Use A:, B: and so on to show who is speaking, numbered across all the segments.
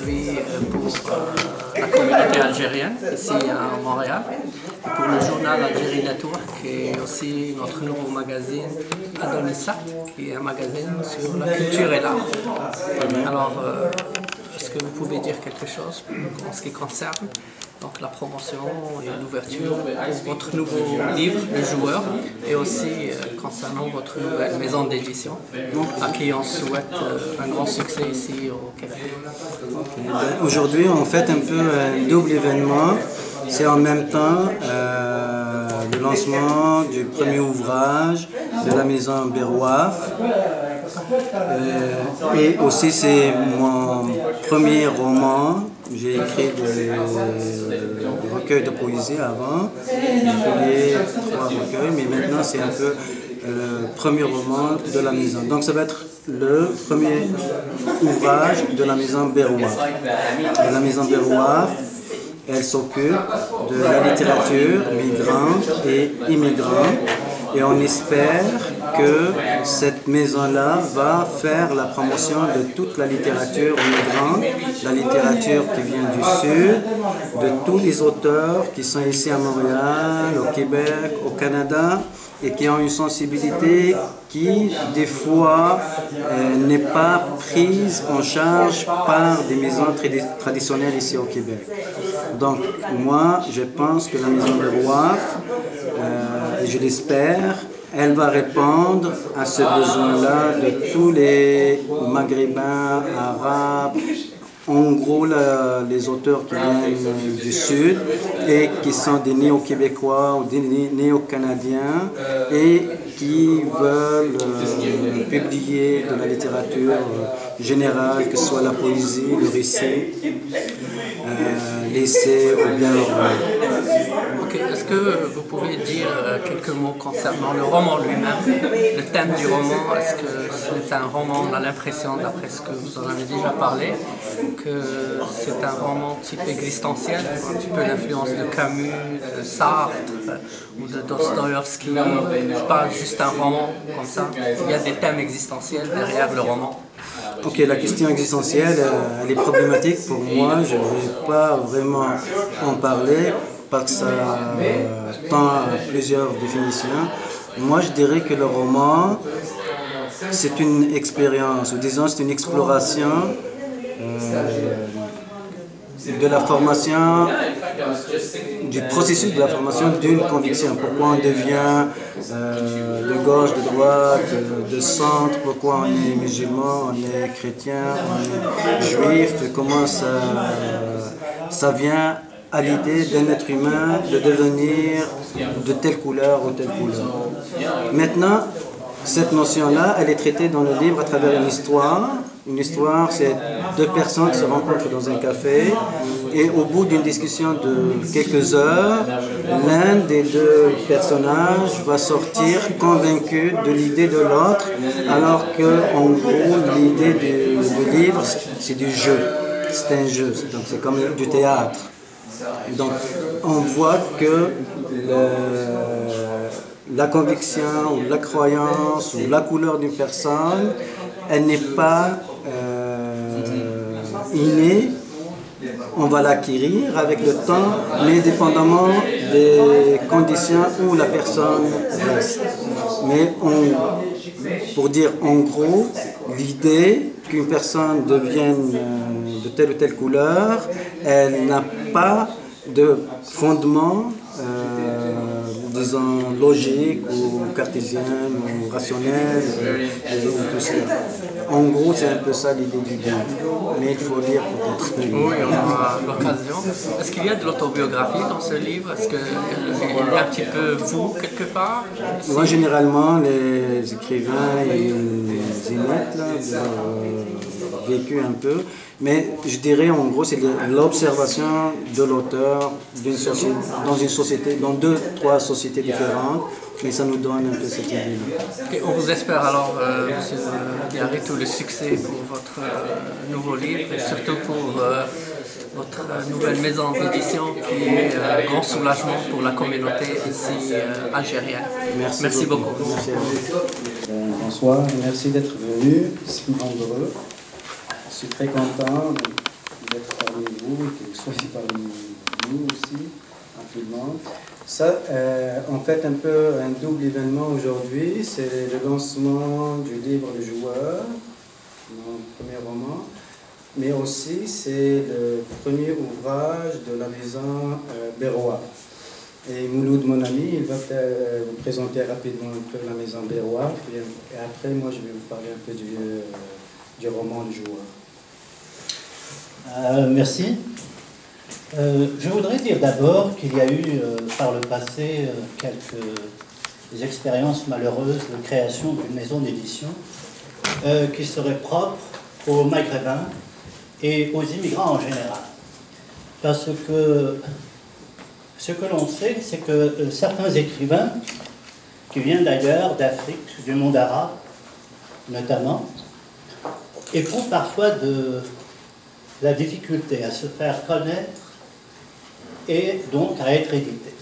A: aujourd'hui pour la communauté algérienne ici à Montréal, et pour le journal Algérie Network et aussi notre nouveau magazine Adonissat, qui est un magazine sur la culture et l'art. Alors, est-ce que vous pouvez dire quelque chose en ce qui concerne donc la promotion et l'ouverture pour votre nouveau livre, Le Joueur, et aussi concernant votre nouvelle maison d'édition, à qui on souhaite un grand succès ici au Québec?
B: Aujourd'hui, on fait un peu un double événement. C'est en même temps le lancement du premier ouvrage de la maison Berouaf. Et aussi c'est mon premier roman. J'ai écrit des recueils de poésie avant. J'ai publié 3 recueils, mais maintenant c'est un peu le premier roman de la maison. Donc ça va être le premier ouvrage de la maison Berouaf. Et la maison Berouaf, elle s'occupe de la littérature migrante et immigrante. Et on espère que cette maison-là va faire la promotion de toute la littérature migrante, la littérature qui vient du Sud, de tous les auteurs qui sont ici à Montréal, au Québec, au Canada, et qui ont une sensibilité qui, des fois, n'est pas prise en charge par des maisons traditionnelles ici au Québec. Donc, moi, je pense que la maison Berouaf, et je l'espère, elle va répondre à ce besoin-là de tous les Maghrébins, Arabes, en gros les auteurs qui viennent du Sud et qui sont des néo-québécois ou des néo-canadiens et qui veulent publier de la littérature générale, que ce soit la poésie, le récit, l'essai ou bien le roman.
A: Ok, est-ce que vous pouvez dire quelques mots concernant le roman lui-même, le thème du roman? Est-ce que c'est un roman, on a l'impression, d'après ce que vous en avez déjà parlé, que c'est un roman type existentiel, un petit peu l'influence de Camus, de Sartre ou de Dostoïevski, pas juste un roman comme ça, il y a des thèmes existentiels derrière le roman?
B: Ok, la question existentielle, elle est problématique pour moi, je ne vais pas vraiment en parler parce que ça tend à plusieurs définitions. Moi, je dirais que le roman, c'est une expérience, ou disons c'est une exploration de la formation, du processus de la formation d'une conviction. Pourquoi on devient de gauche, de droite, de centre, pourquoi on est musulman, on est chrétien, on est juif, comment ça vient à l'idée d'un être humain de devenir de telle couleur ou telle couleur. Maintenant, cette notion-là, elle est traitée dans le livre à travers une histoire. Une histoire, c'est 2 personnes qui se rencontrent dans un café et au bout d'une discussion de quelques heures, l'un des 2 personnages va sortir convaincu de l'idée de l'autre, alors que, en gros, l'idée du livre, c'est du jeu. C'est un jeu, donc c'est comme du théâtre. Donc, on voit que la conviction ou la croyance ou la couleur d'une personne, elle n'est pas innée, on va l'acquérir avec le temps, mais dépendamment des conditions où la personne reste. Mais pour dire en gros, l'idée qu'une personne devienne de telle ou telle couleur, elle n'a pas de fondement disons logique ou cartésienne ou rationnelle ou tout cela. En gros, c'est un peu ça l'idée du livre, mais il faut lire peut-être.
A: Oui, on aura l'occasion. Est-ce qu'il y a de l'autobiographie dans ce livre? Est-ce qu'il y a un petit peu vous quelque part?
B: Moi, généralement, les écrivains, ils y mettent là, vécu un peu, mais je dirais en gros c'est l'observation de l'auteur dans une société, dans 2-3 sociétés différentes, et ça nous donne un peu cette idée-là.
A: Okay, on vous espère alors, M. Diarry, tout le succès pour votre nouveau livre et surtout pour votre nouvelle maison d'édition qui est un grand soulagement pour la communauté ici algérienne. Merci beaucoup.
B: Merci à vous.
C: Bonsoir, merci d'être venu, si nombreux. Je suis très content
B: d'être parmi vous et que vous soyez parmi nous aussi, rapidement. Ça, en fait, un peu un double événement aujourd'hui, c'est le lancement du livre Le Joueur, mon premier roman, mais aussi c'est le premier ouvrage de la maison Berrois. Et Mouloud, mon ami, il va vous présenter rapidement un peu la maison Berrois, et après, moi, je vais vous parler un peu du roman Le Joueur.
C: Merci. Je voudrais dire d'abord qu'il y a eu par le passé quelques expériences malheureuses de création d'une maison d'édition qui serait propre aux Maghrébins et aux immigrants en général. Parce que ce que l'on sait, c'est que certains écrivains qui viennent d'ailleurs, d'Afrique, du monde arabe notamment, éprouvent parfois de la difficulté à se faire connaître et donc à être édité.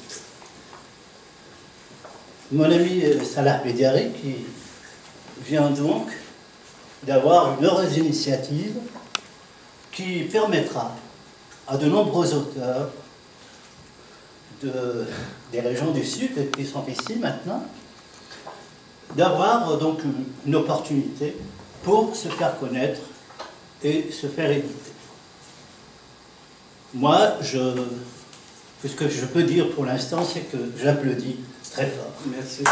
C: Mon ami Salah Bédiari, qui vient donc d'avoir une heureuse initiative qui permettra à de nombreux auteurs des régions du Sud qui sont ici maintenant d'avoir donc une opportunité pour se faire connaître et se faire éditer. Moi, ce que je peux dire pour l'instant, c'est que j'applaudis très fort.
B: Merci.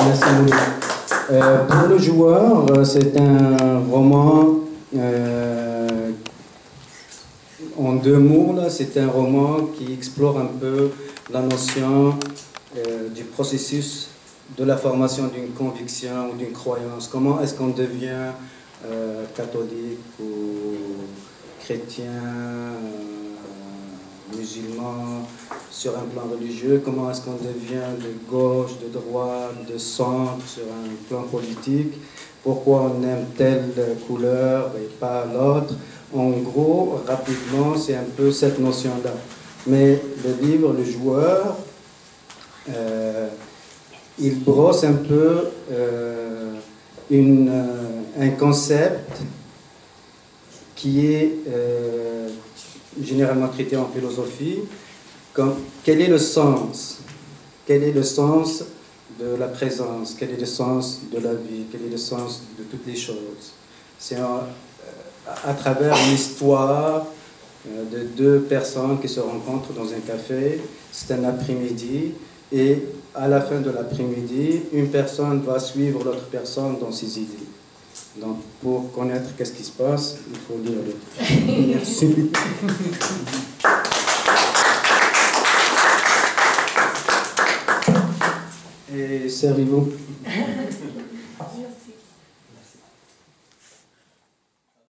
B: Merci beaucoup. Pour Le Joueur, c'est un roman, en deux mots, là, c'est un roman qui explore un peu la notion du processus de la formation d'une conviction ou d'une croyance. Comment est-ce qu'on devient catholique ou chrétien, musulman, sur un plan religieux, comment est-ce qu'on devient de gauche, de droite, de centre, sur un plan politique, pourquoi on aime telle couleur et pas l'autre. En gros, rapidement, c'est un peu cette notion-là. Mais le livre, Le Joueur, il brosse un peu un concept qui est généralement traité en philosophie, comme quel est le sens? Quel est le sens de la présence? Quel est le sens de la vie? Quel est le sens de toutes les choses? C'est à travers l'histoire de deux personnes qui se rencontrent dans un café. C'est un après-midi et à la fin de l'après-midi, une personne va suivre l'autre personne dans ses idées. Donc, pour connaître qu'est-ce qui se passe, il faut lire le livre. Merci. Et servez-vous.